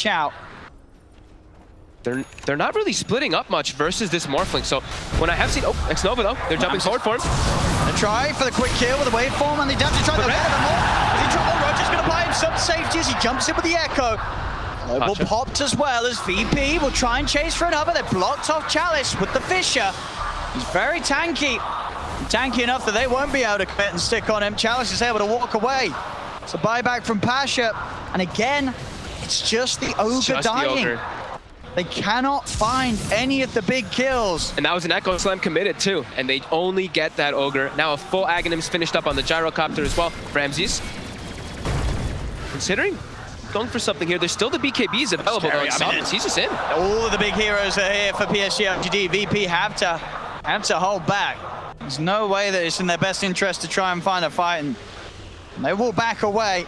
out. They're not really splitting up much versus this Morphling. So when I have seen, X-Nova though, they're jumping forward for him. They try for the quick kill with the waveform, and they have to try the more. Is he trouble? Roger's going to buy him some safety as he jumps in with the Echo. Global popped as well as VP will try and chase for another. They're blocked off Chalice with the Fisher. He's very tanky. Tanky enough that they won't be able to commit and stick on him. Chalice is able to walk away. It's a buyback from Pasha. And again, it's just the Ogre dying. They cannot find any of the big kills. And that was an Echo Slam committed too. And they only get that Ogre. Now a full Aghanim's finished up on the Gyrocopter as well. Ramses considering going for something here. There's still the BKBs available though. He's just in. All of the big heroes are here for PSG.LGD. VP have to hold back. There's no way that it's in their best interest to try and find a fight, and they will back away.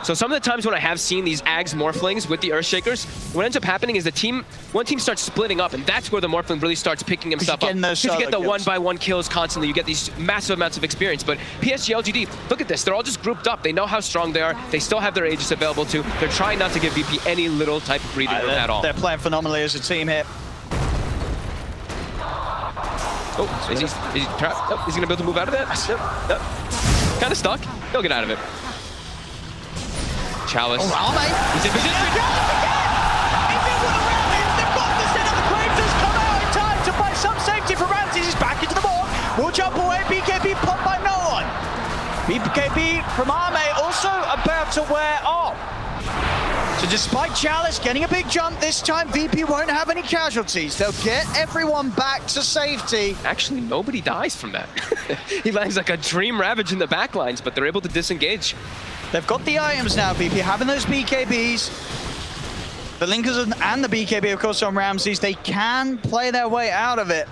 So some of the times when I have seen these Ags Morphlings with the Earthshakers, what ends up happening is one team starts splitting up, and that's where the Morphling really starts picking himself up. Because you get the one-by-one kills constantly, you get these massive amounts of experience. But PSG.LGD, look at this, they're all just grouped up. They know how strong they are. They still have their Aegis available too. They're trying not to give VP any little type of breathing room at all. They're playing phenomenally as a team here. Oh, is he trapped? Oh, is he gonna be able to move out of that? Yep. Kind of stuck. He'll get out of it. Chalice. Oh, Arme. He's in position. They've got the set of the Craves has come out in time to buy some safety for Ramses. He's back into the ball. Will jump away. BKB popped by no one. BKB from Arme also about to wear off. So despite Chalice getting a big jump this time, VP won't have any casualties. They'll get everyone back to safety. Actually, nobody dies from that. He lands like a dream ravage in the backlines, but they're able to disengage. They've got the items now, VP, having those BKBs. The Linkers and the BKB, of course, on Ramses. They can play their way out of it.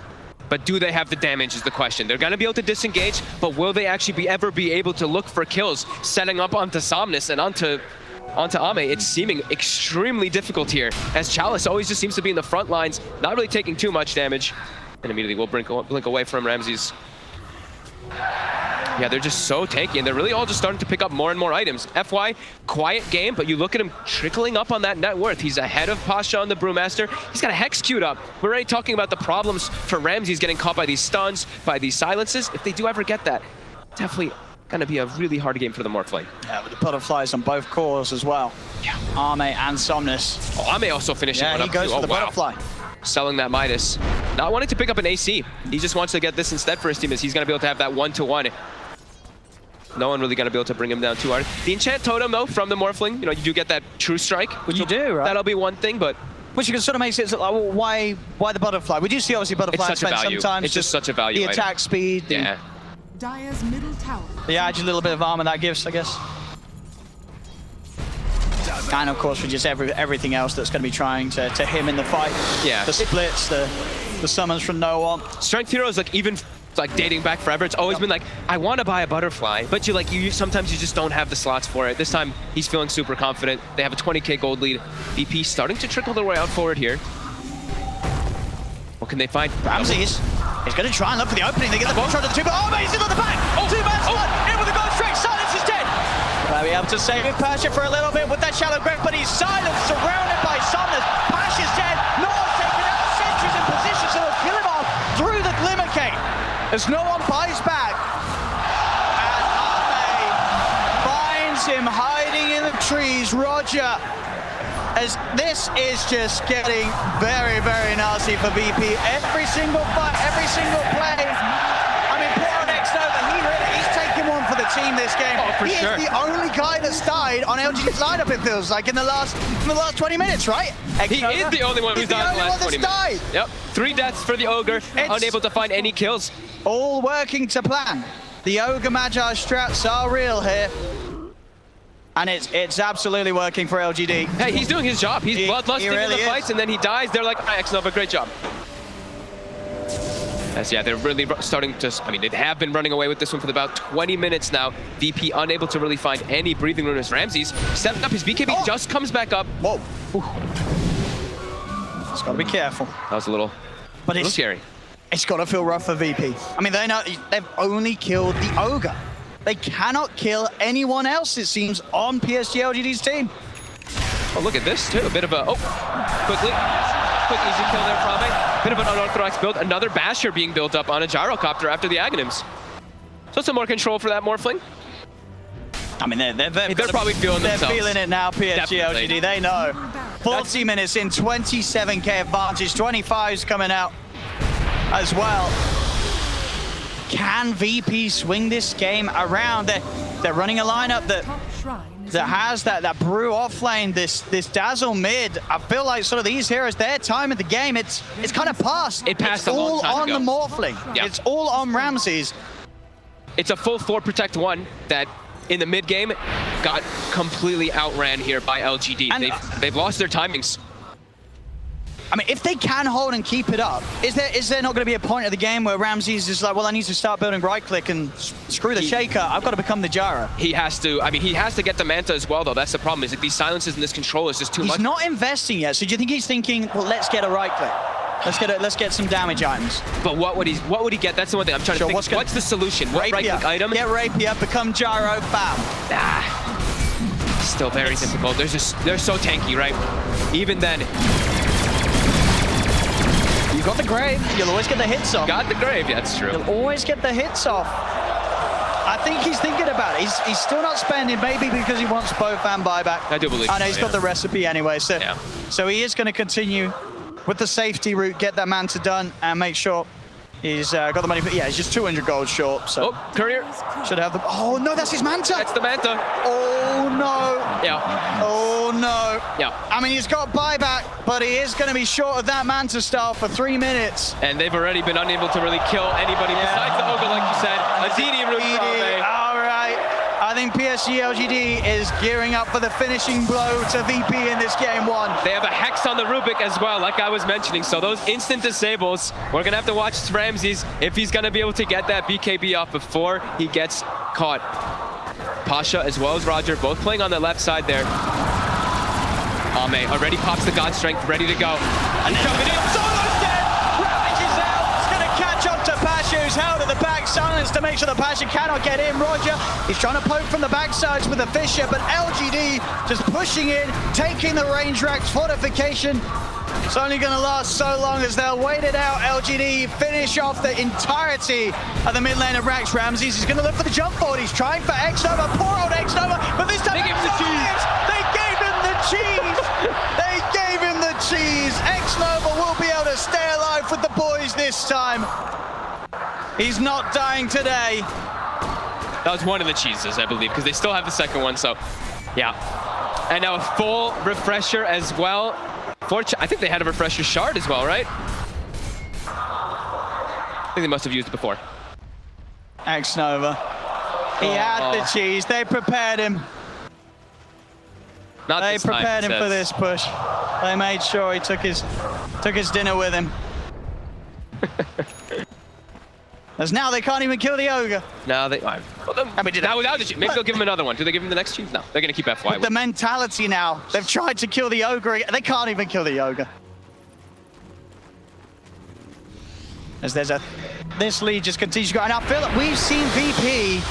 But do they have the damage is the question. They're going to be able to disengage, but will they actually ever be able to look for kills, setting up onto Somnus and onto Ame? It's seeming extremely difficult here, as Chalice always just seems to be in the front lines, not really taking too much damage. And immediately we'll blink away from Ramses. Yeah, they're just so tanky, and they're really all just starting to pick up more and more items. FY, quiet game, but you look at him trickling up on that net worth. He's ahead of Pasha on the Brewmaster. He's got a Hex queued up. We're already talking about the problems for Ramses getting caught by these stuns, by these silences. If they do ever get that, definitely gonna be a really hard game for the Morphling. Yeah, with the butterflies on both cores as well. Yeah, Arme and Somnus. Oh, Arme also finishing one up too. Yeah, he goes for the butterfly. Selling that Midas. Not wanting to pick up an AC. He just wants to get this instead for his team, as he's gonna be able to have that 1-to-1. No one really gonna be able to bring him down too hard. The enchant totem though from the Morphling, you know, you do get that true strike, which you do, right? That'll be one thing, but which you can sort of make it like, well, why the butterfly? We do see obviously butterfly it's such a value. Sometimes. It's just such a value. The attack speed. Yeah. Dire's middle tower. Yeah, just a little bit of armor that gives, I guess. And of course, for just everything else that's going to be trying to him in the fight. Yeah. The splits, the summons from no one. Strength heroes, like even like dating back forever, it's always been like, I want to buy a butterfly, but sometimes you just don't have the slots for it. This time he's feeling super confident. They have a 20k gold lead. VP starting to trickle their way out forward here. What can they find? Ramses is going to try and look for the opening. They get the ball shot to the two, but oh, he's on the back. Two-man slot in with the gold strike. Silence is dead. They'll be able to save Pasha for a little bit with that shallow grip, but he's silenced, surrounded by Somnus. Pasha's dead. No one's taken out. Sentry's in position, so they'll kill him off through the Glimmer Cave. As no one buys back, and Arme finds him hiding in the trees. Roger, as this is just getting very, very nasty for VP. Every single fight, every single play. I mean, poor on X-Nova, he's taking one for the team this game. Oh, for sure. He is the only guy that's died on LGD's lineup, it feels like, in the last 20 minutes, right? He is the only one who's died in the last 20 minutes. Yep, 3 deaths for the Ogre, unable to find any kills. All working to plan. The Ogre Magi strats are real here. And it's absolutely working for LGD. Hey, he's doing his job. He's bloodlusting in the fights, and then he dies. They're like, X-Nova, great job. As yeah, they're really starting to, I mean, they have been running away with this one for about 20 minutes now. VP unable to really find any breathing room as Ramses setting up his BKB, just comes back up. Whoa. It's got to be careful. That was a little scary. It's got to feel rough for VP. I mean, they've only killed the Ogre. They cannot kill anyone else, it seems, on PSG.LGD's team. Oh, look at this too. A bit of a, quick easy kill there from it. Bit of an unorthodox build. Another Basher being built up on a Gyrocopter after the Aghanims. So some more control for that Morphling. I mean, they're probably feeling themselves. They're feeling it now, PSG.LGD. They know. 40 minutes in, 27k advantage. 25's coming out as well. Can VP swing this game around? They're running a lineup that has that Brew off lane, this Dazzle mid. I feel like sort of these heroes, their time in the game, it's kind of passed. It passed it's a long time ago. all on the Morphling. Yeah. It's all on Ramses. It's a full 4 protect 1 that in the mid game got completely outran here by LGD. And they've lost their timings. I mean, if they can hold and keep it up, is there not going to be a point of the game where Ramses is like, well, I need to start building right click and screw the Shaker. I've got to become the Gyro. He has to. I mean, he has to get the Manta as well, though. That's the problem. Is that these silences and this control is just too much. He's not investing yet. So do you think he's thinking, well, let's get a right click. Let's get some damage items. But what would he get? That's the one thing I'm trying to think. What's the solution? What right click item? Get Rapier, become Gyro, bam. Still very difficult. They're so tanky, right? Even then. You got the Grave. You'll always get the hits off. Got the Grave. Yeah, that's true. You'll always get the hits off. I think he's thinking about it. He's still not spending, maybe because he wants both and buyback. I do believe. I know he's got the recipe anyway, so so he is going to continue with the safety route, get that Manta done, and make sure he's got the money. Yeah, he's just 200 gold short. So Courier should have the. Oh no, that's his Manta. That's the Manta. Oh no. Yeah. Oh no. Yeah. I mean, he's got buyback, but he is going to be short of that Manta style for 3 minutes. And they've already been unable to really kill anybody besides the Ogre, like you said. Azini Rubick. All right. I think PSG.LGD is gearing up for the finishing blow to VP in this game 1. They have a Hex on the Rubick as well, like I was mentioning. So those instant disables, we're going to have to watch Ramses if he's going to be able to get that BKB off before he gets caught. Pasha as well as Roger, both playing on the left side there. Ame already pops the God Strength, ready to go. And coming in, Solo's dead! Ravage is out! It's going to catch up to Pasha, who's held at the back. Silence to make sure that Pasha cannot get in. Roger, he's trying to poke from the backsides with the Fisher, but LGD just pushing in, taking the range racks fortification. It's only going to last so long as they'll wait it out. LGD finish off the entirety of the mid lane of Rax. Ramses is going to look for the jump forward. He's trying for X-Nova, poor old X-Nova, but this time they gave him the cheese. They gave him the cheese. They gave him the cheese. X-Nova will be able to stay alive with the boys this time. He's not dying today. That was one of the cheeses, I believe, because they still have the second one, so yeah. And now a full refresher as well. I think they had a refresher shard as well, right? I think they must have used it before. X-Nova. He had the cheese. They prepared him. They prepared him for this push. They made sure he took his dinner with him. As now they can't even kill the Ogre. No, they. Well, maybe they'll give him another one. Do they give him the next cheese? No, they're gonna keep FY. The mentality now. They've tried to kill the Ogre. They can't even kill the Ogre. As this lead just continues to go, and I feel like we've seen VP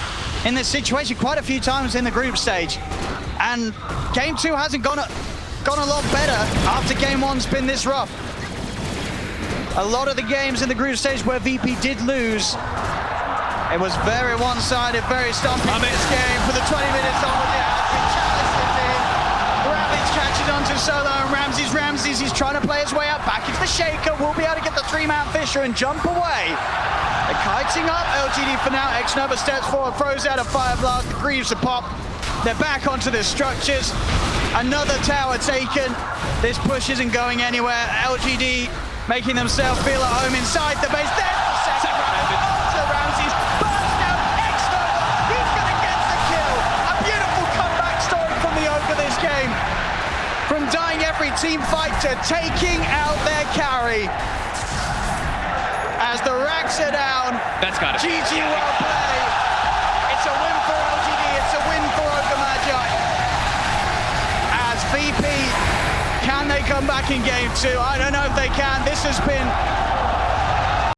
in this situation quite a few times in the group stage, and game 2 hasn't gone a lot better after game 1's been this rough. A lot of the games in the group stage where VP did lose, it was very one-sided, very stomping this game for the 20 minutes on with the Chalice is in. Ravage catches onto Solo and Ramses. Ramses, he's trying to play his way up back into the Shaker. Will be able to get the 3-man Fisher and jump away. They're kiting up LGD for now. X-Nova steps forward, throws out a Fire Blast. The Greaves are popped. They're back onto the structures. Another tower taken. This push isn't going anywhere. LGD making themselves feel at home inside the base. There's the second round. So Ramses bursts down. X-Nova, he's going to get the kill. A beautiful comeback story from the Ogre this game. From dying every team fight to taking out their carry. As the racks are down. That's got it. GG, well played. It's a win for LGD. It's a win for Ogre Magi. As VP, can they come back in game 2? I don't know if they can. This has been